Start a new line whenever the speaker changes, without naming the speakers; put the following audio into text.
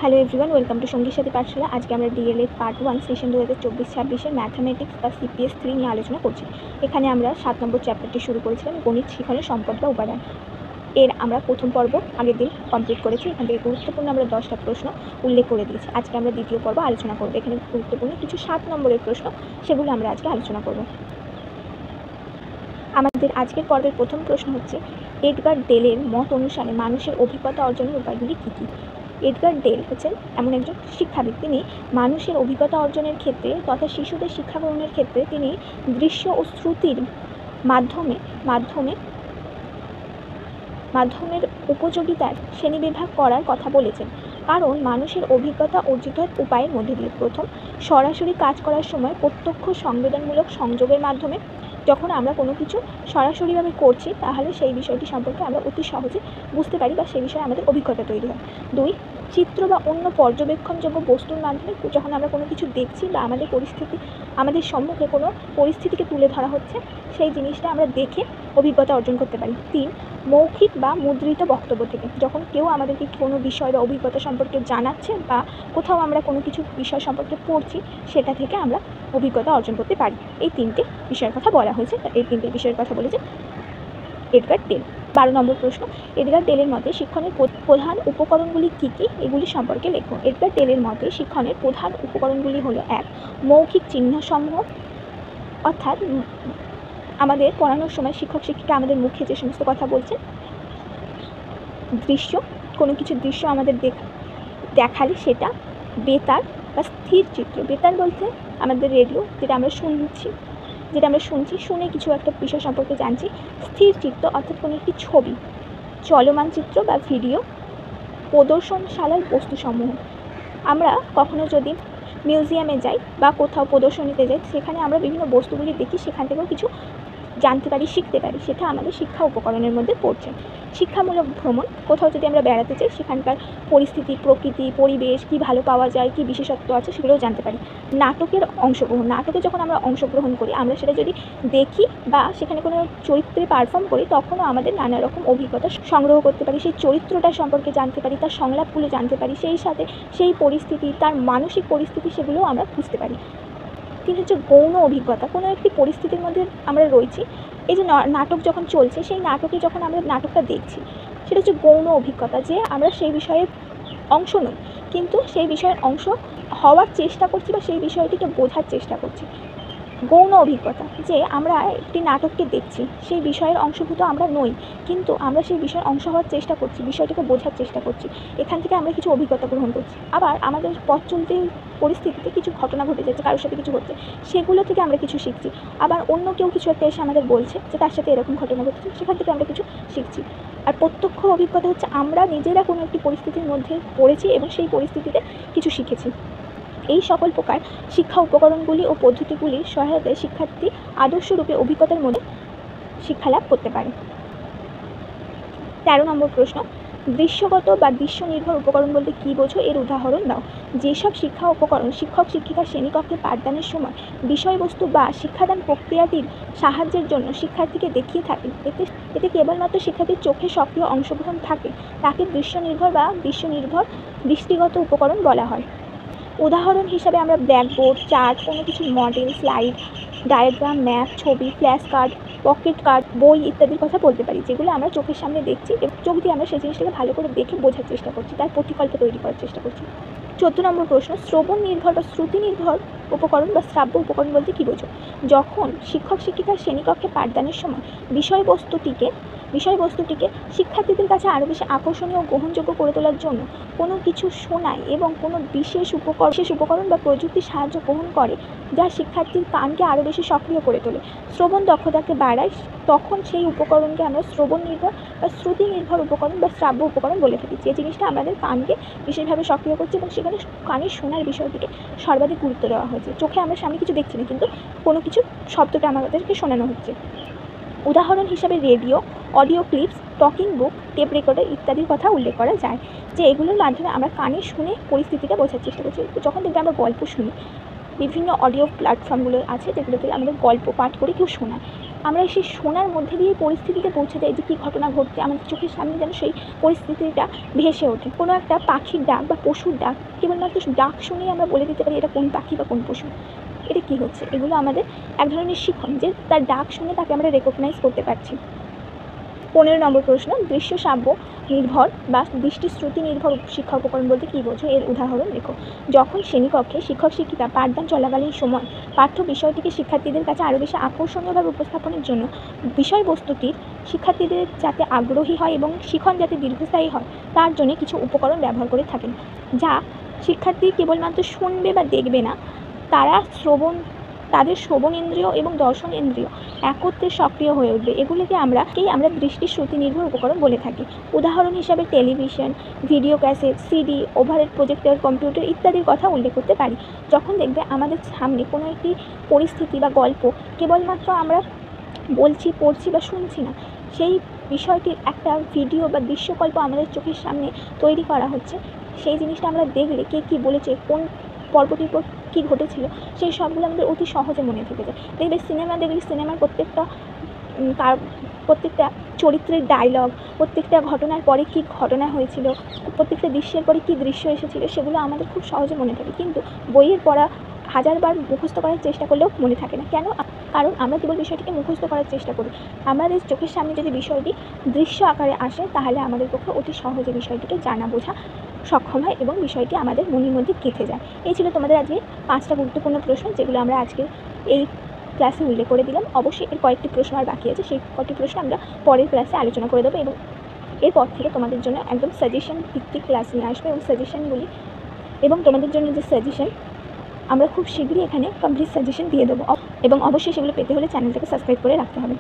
Hello everyone, welcome to সঙ্গীর সাথী পাঠশালা। আজকে আমরা ডিএলএড পার্ট 1 সেশন 2024-26 ম্যাথামেটিক্স বা সিপিএস 3 নিয়ে আলোচনা করছি। এখানে আমরা 7 নম্বর চ্যাপ্টারটি শুরু করেছিলাম, গণিত শিখনের সম্পদ বা উপাদান। এর আমরা প্রথম পর্ব আগের দিন কমপ্লিট করেছি। এখান থেকে গুরুত্বপূর্ণ আমরা 10টা প্রশ্ন উল্লেখ করে দিয়েছি। আজকে আমরা দ্বিতীয় পর্ব আলোচনা করব। এখানে গুরুত্বপূর্ণ কিছু 7 নম্বরের প্রশ্ন, সেগুলো আমরা আজকে আলোচনা করব। আমাদের আজকের পর্বের প্রথম প্রশ্ন হচ্ছে, এডগার ডেলের মত অনুসারে মানুষের অভিজ্ঞতা অর্জনের উপায়গুলি কী কী? এডগার ডেল হচ্ছেন এমন একজন শিক্ষাবিদ। তিনি মানুষের অভিজ্ঞতা অর্জনের ক্ষেত্রে তথা শিশুদের শিক্ষা গ্রহণের ক্ষেত্রে তিনি দৃশ্য ও শ্রুতির মাধ্যমের উপযোগিতার শ্রেণীবিভাগ করার কথা বলেছেন। কারণ মানুষের অভিজ্ঞতা অর্জিত উপায়ের মধ্যে দিয়ে প্রথম, সরাসরি কাজ করার সময় প্রত্যক্ষ সংবেদনমূলক সংযোগের মাধ্যমে। যখন আমরা কোনো কিছু সরাসরিভাবে করছি তাহলে সেই বিষয়টি সম্পর্কে আমরা অতি সহজে বুঝতে পারি বা সেই বিষয়ে আমাদের অভিজ্ঞতা তৈরি হয়। 2, চিত্র বা অন্য পর্যবেক্ষণযোগ্য বস্তুর মাধ্যমে যখন আমরা কোনো কিছু দেখছি বা আমাদের সম্মুখে কোনো পরিস্থিতিকে তুলে ধরা হচ্ছে, সেই জিনিসটা আমরা দেখে অভিজ্ঞতা অর্জন করতে পারি। 3, মৌখিক বা মুদ্রিত বক্তব্য থেকে, যখন কেউ আমাদেরকে কোনো বিষয় বা অভিজ্ঞতা সম্পর্কে জানাচ্ছে বা কোথাও আমরা কোনো কিছু বিষয় সম্পর্কে পড়ছি, সেটা থেকে আমরা অভিজ্ঞতা অর্জন করতে পারি। এই 3টে বিষয়ের কথা বলা হয়েছে। এই 3টে বিষয়ের কথা বলেছে এডগার ডেল। 12 নম্বর প্রশ্ন, এডগার ডেলের মতে শিক্ষণের প্রধান উপকরণগুলি কী কী? এগুলি সম্পর্কে লেখো। এডগার ডেলের মতে শিক্ষণের প্রধান উপকরণগুলি হলো 1, মৌখিক চিহ্নসমূহ, অর্থাৎ আমাদের পড়ানোর সময় শিক্ষক শিক্ষিকা আমাদের মুখে যে সমস্ত কথা বলছেন। দৃশ্য, কোনো কিছু দৃশ্য আমাদের দেখালে সেটা। বেতার বা স্থির চিত্র, বেতার বলতে আমাদের রেডিও, যেটা আমরা শুনছি, শুনে কিছু একটা বিষয় সম্পর্কে জানছি। স্থির চিত্র অর্থাৎ কোনো একটি ছবি, চলমান চিত্র বা ভিডিও, প্রদর্শনশালার বস্তুসমূহ। আমরা কখনো যদি মিউজিয়ামে যাই বা কোথাও প্রদর্শনীতে যাই, সেখানে আমরা বিভিন্ন বস্তুগুলি দেখি, সেখান থেকেও কিছু জানতে পারি, শিখতে পারি, সেটা আমাদের শিক্ষা উপকরণের মধ্যে পড়ছে। শিক্ষামূলক ভ্রমণ, কোথাও যদি আমরা বেড়াতে চাই সেখানকার পরিস্থিতি, প্রকৃতি, পরিবেশ, কী ভালো পাওয়া যায়, কী বিশেষত্ব আছে, সেগুলোও জানতে পারি। নাটকের অংশগ্রহণ, নাটকে যখন আমরা অংশগ্রহণ করি, আমরা সেটা যদি দেখি বা সেখানে কোনো চরিত্রে পারফর্ম করি, তখনও আমাদের নানা রকম অভিজ্ঞতা সংগ্রহ করতে পারি, সেই চরিত্রটা সম্পর্কে জানতে পারি, তার সংলাপগুলো জানতে পারি, সেই সাথে সেই পরিস্থিতি, তার মানসিক পরিস্থিতি, সেগুলোও আমরা বুঝতে পারি। 3 হচ্ছে গৌণ অভিজ্ঞতা, কোনো একটি পরিস্থিতির মধ্যে আমরা রয়েছি, এই যে নাটক যখন চলছে, সেই নাটকে যখন আমরা নাটকটা দেখছি, সেটা হচ্ছে গৌণ অভিজ্ঞতা, যে আমরা সেই বিষয়ে অংশ নই, কিন্তু সেই বিষয়ের অংশ হওয়ার চেষ্টা করছি বা সেই বিষয়টিকে বোঝার চেষ্টা করছি। গৌণ অভিজ্ঞতা, যে আমরা একটি নাটককে দেখছি, সেই বিষয়ের অংশভূত আমরা নই, কিন্তু আমরা সেই বিষয়ের অংশ হওয়ার চেষ্টা করছি, বিষয়টিকে বোঝার চেষ্টা করছি, এখান থেকে আমরা কিছু অভিজ্ঞতা গ্রহণ করছি। আবার আমাদের পথ চলতে পরিস্থিতিতে কিছু ঘটনা ঘটে যাচ্ছে, কারোর সাথে কিছু ঘটছে, সেগুলো থেকে আমরা কিছু শিখছি। আবার অন্য কেউ কিছু একটা এসে আমাদের বলছে যে তার সাথে এরকম ঘটনা ঘটেছে, সেখান থেকে আমরা কিছু শিখছি। আর প্রত্যক্ষ অভিজ্ঞতা হচ্ছে আমরা নিজেরা কোনো একটি পরিস্থিতির মধ্যে পড়েছি এবং সেই পরিস্থিতিতে কিছু শিখেছি। এই সকল প্রকার শিক্ষা উপকরণগুলি ও পদ্ধতিগুলির সহায়তায় শিক্ষার্থী আদর্শরূপে অভিজ্ঞতার মধ্যে শিক্ষালাভ করতে পারে। 13 নম্বর প্রশ্ন, দৃশ্যগত বা দৃশ্য নির্ভর উপকরণ বলতে কী বোঝো? এর উদাহরণ দাও। যেসব শিক্ষা উপকরণ শিক্ষক শিক্ষিকার শ্রেণীকক্ষে পাঠদানের সময় বিষয়বস্তু বা শিক্ষাদান প্রক্রিয়াটির সাহায্যের জন্য শিক্ষার্থীকে দেখিয়ে থাকেন, এতে কেবলমাত্র শিক্ষার্থীর চোখে সক্রিয় অংশগ্রহণ থাকে, তাকে দৃশ্য নির্ভর বা দৃষ্টিগত উপকরণ বলা হয়। উদাহরণ হিসাবে আমরা ব্ল্যাকবোর্ড, চার্ট, কোনো কিছু মডেল, স্লাইড, ডায়াগ্রাম, ম্যাপ, ছবি, ফ্ল্যাশ কার্ড, পকেট কার্ড, বই ইত্যাদির কথা বলতে পারি, যেগুলো আমরা চোখের সামনে দেখছি এবং চোখ দিয়ে আমরা সেই জিনিসটাকে ভালো করে দেখে বোঝার চেষ্টা করছি, তার প্রতিকল্প তৈরি করার চেষ্টা করছি। 14 নম্বর প্রশ্ন, শ্রবণ নির্ভর বা শ্রুতি নির্ভর উপকরণ বা শ্রাব্য উপকরণ বলতে কী বোঝো? যখন শিক্ষক শিক্ষিকার শ্রেণীকক্ষে পাঠদানের সময় বিষয়বস্তুটিকে শিক্ষার্থীদের কাছে আরও বেশি আকর্ষণীয় ও গ্রহণযোগ্য করে তোলার জন্য কোনো কিছু শোনায় এবং কোনো বিশেষ উপকরণ বা প্রযুক্তির সাহায্য গ্রহণ করে, যা শিক্ষার্থীর কানকে আরও বেশি সক্রিয় করে তোলে, শ্রবণ দক্ষতাকে বাড়ায়, তখন সেই উপকরণকে আমরা শ্রবণ নির্ভর বা শ্রুতি নির্ভর উপকরণ বা শ্রাব্য উপকরণ বলে থাকি, যে জিনিসটা আমাদের কানকে বিশেষভাবে সক্রিয় করছে এবং সেখানে কানের শোনার বিষয়টিকে সর্বাধিক গুরুত্ব দেওয়া হয়েছে। চোখে আমরা সামনে কিছু দেখছি না, কিন্তু কোনো কিছু শব্দটা আমাদেরকে শোনানো হচ্ছে। উদাহরণ হিসাবে radio, audio clips, talking book, tape recorder ইত্যাদির কথা উল্লেখ করা যায়, যে এগুলোর মাধ্যমে আমরা কানে শুনে পরিস্থিতিটা বোঝার চেষ্টা করছি। যখন দেখবে আমরা গল্প শুনি, বিভিন্ন অডিও প্ল্যাটফর্মগুলো আছে যেগুলোতে আমাদের গল্প পাঠ করে কেউ শোনায়, আমরা সেই শোনার মধ্যে দিয়ে পরিস্থিতিতে পৌঁছে যাই যে কী ঘটনা ঘটছে, আমাদের চোখের সামনে যেন সেই পরিস্থিতিটা ভেসে ওঠে। কোনো একটা পাখির ডাক বা পশুর ডাক, কেবলমাত্র ডাক শুনেই আমরা বলে দিতে পারি এটা কোন পাখি বা কোন পশু, এটা কী হচ্ছে। এগুলো আমাদের এক ধরনের শিখন, যে তার ডাক শুনে তাকে আমরা রেকগনাইজ করতে পারছি। 15 নম্বর প্রশ্ন, দৃশ্য শ্রাব্য নির্ভর বা দৃষ্টিশ্রুতি নির্ভর শিক্ষা উপকরণ বলতে কী বোঝো, এর উদাহরণ লেখো। যখন শ্রেণীকক্ষে শিক্ষক শিক্ষিকা পাঠদান চলাকালীন সময় পাঠ্য বিষয়টিকে শিক্ষার্থীদের কাছে আরও বেশি আকর্ষণীয়ভাবে উপস্থাপনের জন্য বিষয়বস্তুটির শিক্ষার্থীদের যাতে আগ্রহী হয় এবং শিখন যাতে দীর্ঘস্থায়ী হয় তার জন্য কিছু উপকরণ ব্যবহার করে থাকেন, যা শিক্ষার্থী কেবলমাত্র শুনবে বা দেখবে না, তাদের শ্রবণ ইন্দ্রিয় এবং দর্শন ইন্দ্রিয় একত্রে সক্রিয় হয়ে উঠবে। এগুলিকে আমরা দৃষ্টিশ্রুতি নির্ভর উপকরণ বলে থাকি। উদাহরণ হিসাবে television, video cassette, CD, overhead projector, computer ইত্যাদির কথা উল্লেখ করতে পারি। যখন দেখবে আমাদের সামনে কোনো একটি পরিস্থিতি বা গল্প কেবলমাত্র আমরা বলছি, পড়ছি বা শুনছি না, সেই বিষয়টির একটা ভিডিও বা দৃশ্যকল্প আমাদের চোখের সামনে তৈরি করা হচ্ছে, সেই জিনিসটা আমরা দেখলে কে কী বলেছে, কোন পর্বটির পর কী ঘটেছিল, সেই সবগুলো আমাদের অতি সহজে মনে থেকে যায়। দেখবে সিনেমা দেখলে সিনেমার প্রত্যেকটা চরিত্রের ডায়লগ, প্রত্যেকটা ঘটনার পরে কী ঘটনা হয়েছিল, প্রত্যেকটা দৃশ্যের পরে কী দৃশ্য এসেছিলো, সেগুলো আমাদের খুব সহজে মনে থাকে। কিন্তু বইয়ের পড়া হাজারবার মুখস্থ করার চেষ্টা করলেও মনে থাকে না। কেন? কারণ আমরা কেবল বিষয়টিকে মুখস্থ করার চেষ্টা করি। আমাদের চোখের সামনে যদি বিষয়টি দৃশ্য আকারে আসে তাহলে আমাদের পক্ষে অতি সহজে বিষয়টিকে জানা বোঝা সক্ষম হয় এবং বিষয়টি আমাদের মনের মধ্যে গেঁথে যায়। এই ছিল তোমাদের আজকে 5টা গুরুত্বপূর্ণ প্রশ্ন, যেগুলো আমরা আজকে এই ক্লাসে উল্লেখ করে দিলাম। অবশ্যই এর কয়েকটি প্রশ্ন আর বাকি আছে, সেই কয়েকটি প্রশ্ন আমরা পরের ক্লাসে আলোচনা করে দেবো এবং এরপর থেকে তোমাদের জন্য একদম সাজেশন ভিত্তিক ক্লাস নিয়ে আসবে এবং তোমাদের জন্য যে সাজেশন আমরা খুব শীঘ্রই এখানে কমপ্লিট সাজেশন দিয়ে দেবো এবং অবশ্যই সেগুলো পেতে হলে চ্যানেলটাকে সাবস্ক্রাইব করে রাখতে হবে।